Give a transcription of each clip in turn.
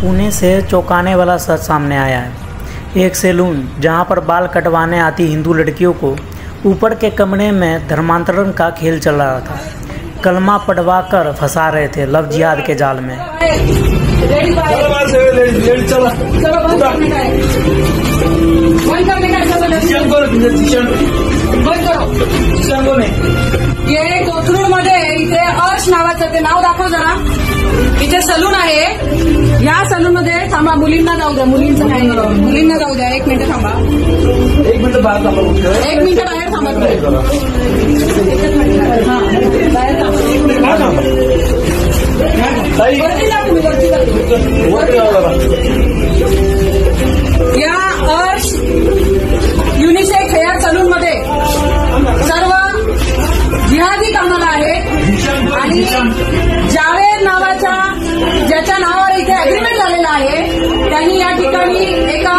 पुणे से चौंकाने वाला सच सामने आया है। एक सैलून जहां पर बाल कटवाने आती हिंदू लड़कियों को ऊपर के कमरे में धर्मांतरण का खेल चल रहा था। कलमा पढ़वा कर फंसा रहे थे लव जिहाद के जाल में। ये कोथरूड मध्ये इथे अर्श नावाचं ते नाव दाखव जरा। इथे सलून आहे। या सलून मध्ये थांबा, मुलींना जाऊ द्या, मुलींचं नाही, मुलींना जाऊ द्या। 1 मिनिट थांबा, 1 मिनिट बाहेर थांबा, 1 मिनिट बाहेर थांबा, या अर्श युनिसेक्स हेअर सलून मध्ये सर्व जिहादी कामाला आहे आणि जावेद नावाच्या ज्याच्या नावावर इथे अग्रीमेंट झालेला आहे त्यांनी या ठिकाणी एका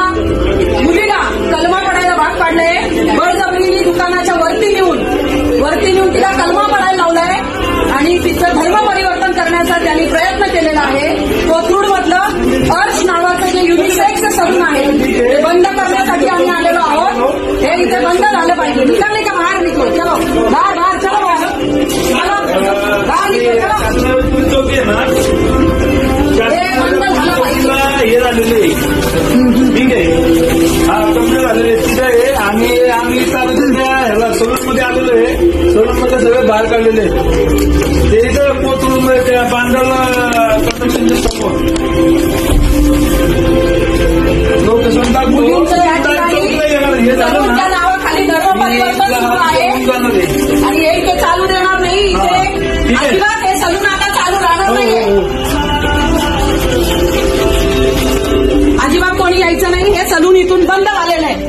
मुलीला कलमा पडायला भाग पाडले। बळजबरीने दुकानाच्या वरती नेऊन तिला कलमा पडायला लावलाय आणि तिचं धर्म परिवर्तन करण्याचा त्यांनी प्रयत्न केलेला आहे। कोथरूड मधलं अर्श नावाचं जे युनिसेक्स सलून आहे ते बंद करण्यासाठी आम्ही आलेलो आहोत। हे इथे बंद झालं पाहिजे। निघाले का बाहेर निघो, चलो बाहेर चलो हे झालेले ठीक आहे। हा कंप्लेंट झालेले तिथे आहे। आम्ही ह्याला सलून मध्ये आलेलो आहे। सलून मध्ये सगळे बाहेर काढलेले ते इथं कोथरूड त्या बांद्राला कन्स्ट्रक्शनच्या समोर लोकेशन हे झालं ना, नावाखाली धर्म परिवर्तन सुरू आहे आणि हे इथे चालू देणार नाही। इथे अजिबात हे सलून आता चालू राहणार नाहीये। अजिबात कोणी यायचं नाही। हे सलून इथून बंद झालेलं आहे।